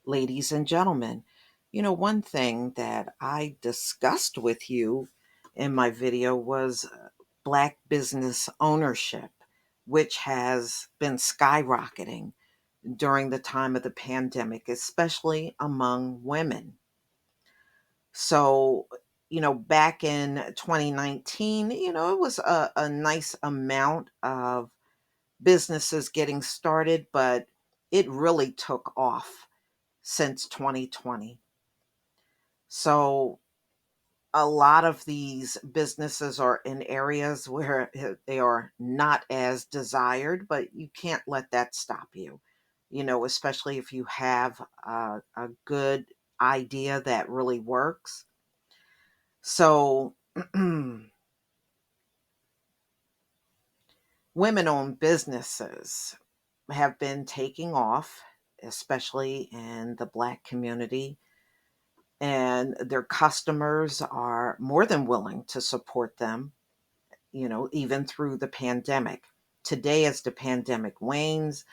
ladies and gentlemen. One thing that I discussed with you in my video was Black business ownership, which has been skyrocketing during the time of the pandemic, especially among women. So, back in 2019, it was a nice amount of businesses getting started, but it really took off since 2020. So a lot of these businesses are in areas where they are not as desired, but you can't let that stop you, especially if you have a good idea that really works. So, women owned businesses have been taking off, especially in the Black community, and their customers are more than willing to support them, even through the pandemic. Today, as the pandemic wanes,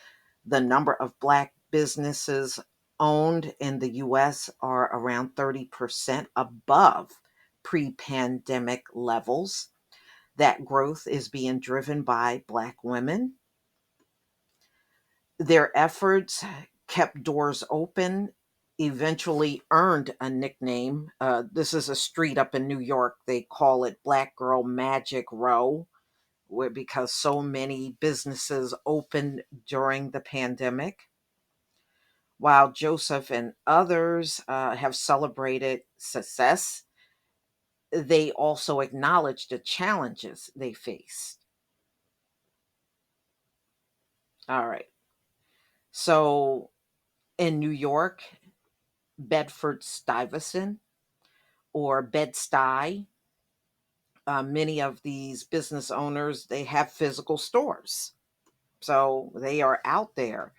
the number of Black businesses owned in the US are around 30% above pre pandemic levels. That growth is being driven by Black women. Their efforts kept doors open, eventually earned a nickname. This is a street up in New York. They call it Black Girl Magic Row, because so many businesses opened during the pandemic. While Joseph and others have celebrated success, they also acknowledge the challenges they faced. All right. So in New York, Bedford Stuyvesant or Bed-Stuy, many of these business owners, they have physical stores. So they are out there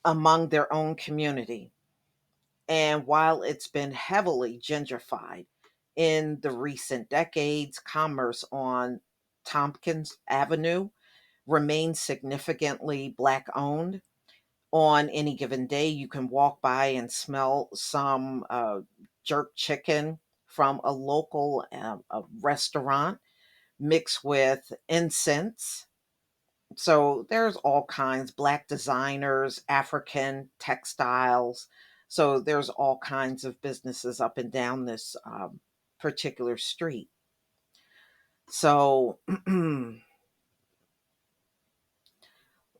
among their own community. And while it's been heavily gentrified in the recent decades, commerce on Tompkins Avenue remains significantly Black owned. On any given day, you can walk by and smell some jerk chicken from a local a restaurant mixed with incense. So there's all kinds, Black designers, African textiles. So there's all kinds of businesses up and down this particular street. So,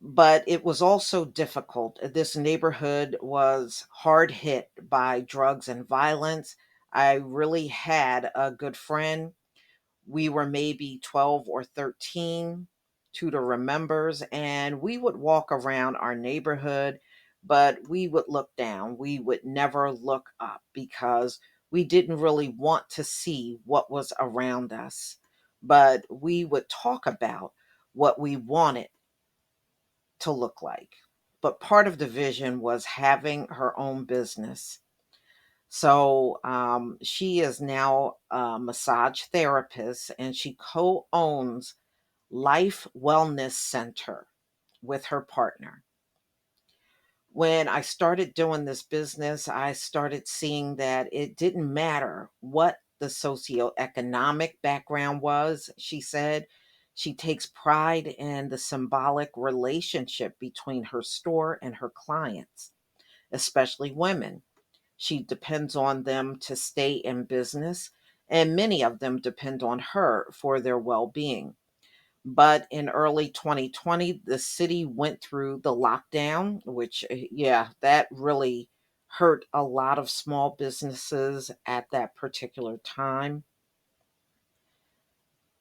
but it was also difficult. This neighborhood was hard hit by drugs and violence. I really had a good friend. We were maybe 12 or 13, Tudor remembers, and we would walk around our neighborhood, but we would look down. We would never look up because we didn't really want to see what was around us. But we would talk about what we wanted to look like. But part of the vision was having her own business. So she is now a massage therapist and she co owns Life Wellness Center with her partner. When I started doing this business, I started seeing that it didn't matter what the socioeconomic background was, she said. She takes pride in the symbolic relationship between her store and her clients, especially women. She depends on them to stay in business, and many of them depend on her for their well being. But in early 2020, the city went through the lockdown, which, yeah, that really hurt a lot of small businesses at that particular time.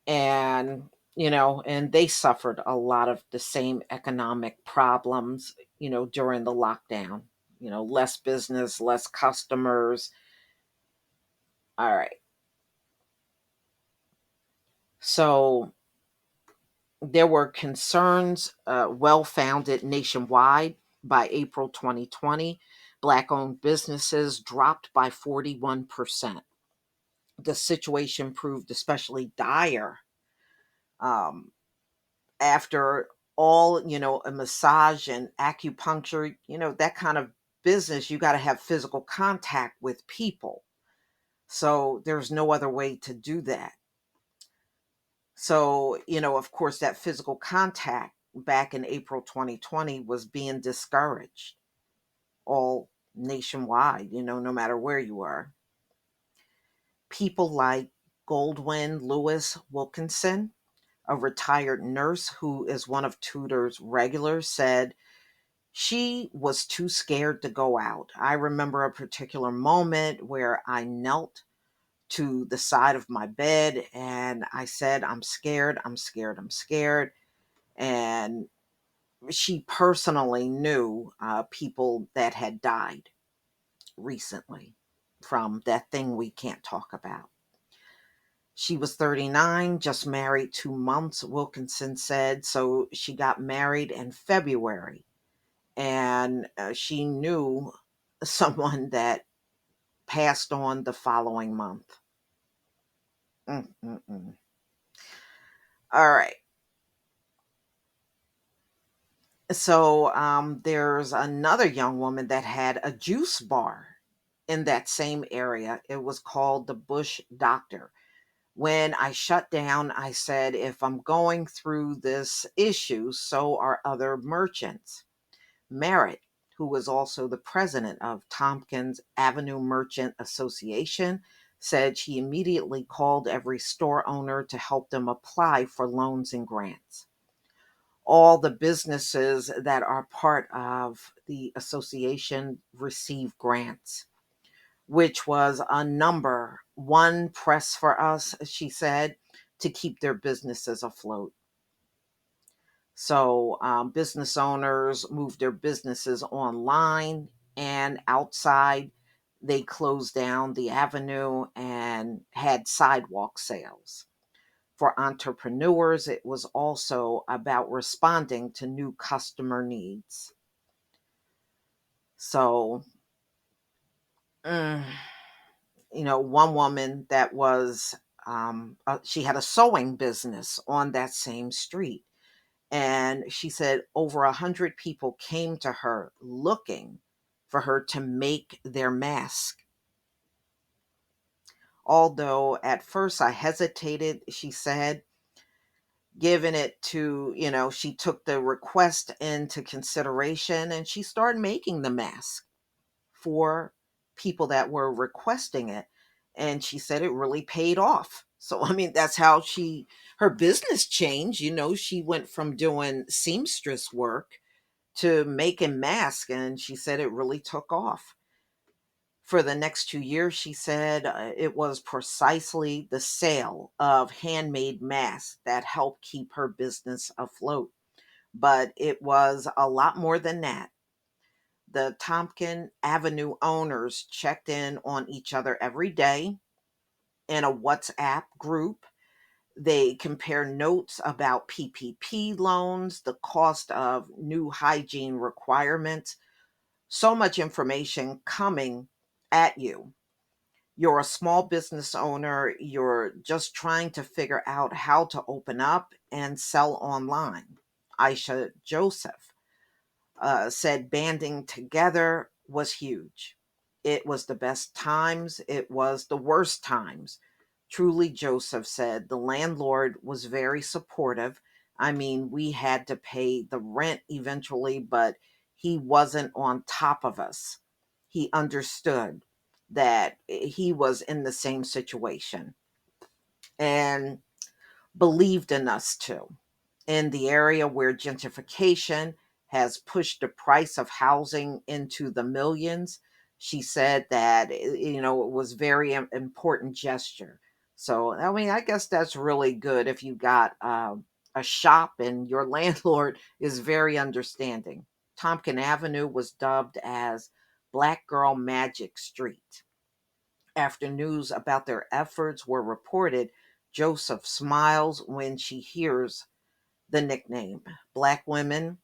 And, and they suffered a lot of the same economic problems, during the lockdown, less business, less customers. All right. So there were concerns, well founded nationwide. By April 2020, Black owned businesses dropped by 41%. The situation proved especially dire um, after all, a massage and acupuncture, that kind of business, you got to have physical contact with people. So there's no other way to do that. So, of course, that physical contact back in April 2020 was being discouraged all nationwide, no matter where you are. People like Goldwyn Lewis Wilkinson, a retired nurse who is one of Tudor's regulars, said she was too scared to go out. I remember a particular moment where I knelt to the side of my bed and I said, I'm scared, I'm scared, I'm scared. And she personally knew people that had died recently from that thing we can't talk about. She was 39, just married 2 months, Wilkinson said. So she got married in February, and she knew someone that passed on the following month. Mm-mm-mm. All right. So there's another young woman that had a juice bar in that same area. It was called the Bush Doctor. When I shut down, I said, if I'm going through this issue, so are other merchants. Merritt, who was also the president of Tompkins Avenue Merchant Association, said she immediately called every store owner to help them apply for loans and grants. All the businesses that are part of the association receive grants, which was a number one press for us, she said, to keep their businesses afloat. So business owners moved their businesses online and outside. They closed down the avenue and had sidewalk sales. For entrepreneurs, it was also about responding to new customer needs. So, mm, one woman that was, she had a sewing business on that same street. And she said over 100 people came to her looking for her to make their mask. Although at first I hesitated, she said, given it to, she took the request into consideration and she started making the mask for people that were requesting it. And she said it really paid off. So, I mean, that's how her business changed. She went from doing seamstress work to making masks, and she said it really took off. For the next 2 years, she said it was precisely the sale of handmade masks that helped keep her business afloat. But it was a lot more than that. The Tompkin Avenue owners checked in on each other every day in a WhatsApp group. They compare notes about PPP loans, the cost of new hygiene requirements. So much information coming at you. You're a small business owner, you're just trying to figure out how to open up and sell online. Aisha Joseph said banding together was huge. It was the best times, it was the worst times. Truly, Joseph said, the landlord was very supportive. I mean, we had to pay the rent eventually, but he wasn't on top of us. He understood that he was in the same situation and believed in us too. In the area where gentrification has pushed the price of housing into the millions, she said that it was very important gesture. So I mean, I guess that's really good if you got a shop and your landlord is very understanding. Tompkin Avenue was dubbed as Black Girl Magic Street. After news about their efforts were reported, Joseph smiles when she hears the nickname. Black women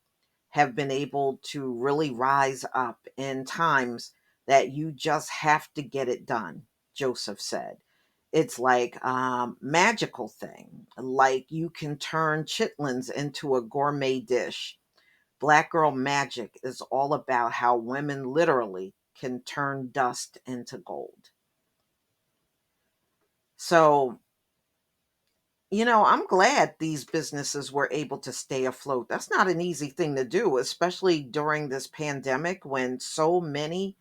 have been able to really rise up in times that you just have to get it done, Joseph said. It's like magical thing, like you can turn chitlins into a gourmet dish. Black Girl Magic is all about how women literally can turn dust into gold. So, I'm glad these businesses were able to stay afloat. That's not an easy thing to do, especially during this pandemic when so many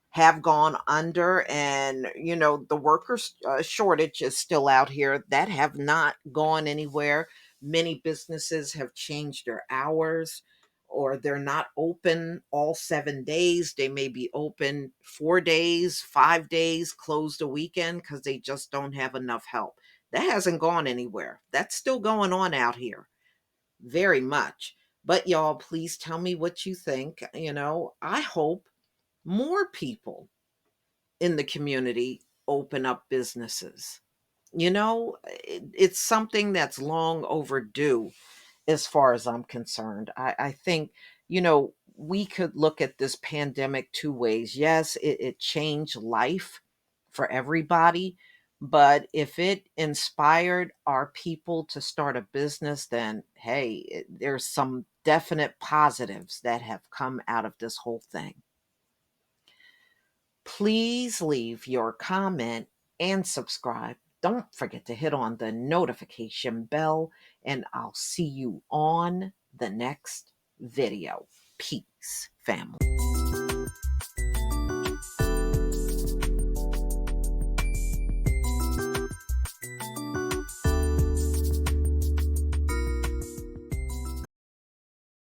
have gone under, and the workers shortage is still out here that have not gone anywhere. Many businesses have changed their hours, or they're not open all 7 days. They may be open 4 days, 5 days, closed a weekend because they just don't have enough help. That hasn't gone anywhere. That's still going on out here, very much. But y'all, please tell me what you think. I hope more people in the community open up businesses. It's something that's long overdue as far as I'm concerned. I think, we could look at this pandemic two ways. Yes, it changed life for everybody, but if it inspired our people to start a business, then hey, there's some definite positives that have come out of this whole thing. Please leave your comment and subscribe. Don't forget to hit on the notification bell, and I'll see you on the next video. Peace, family.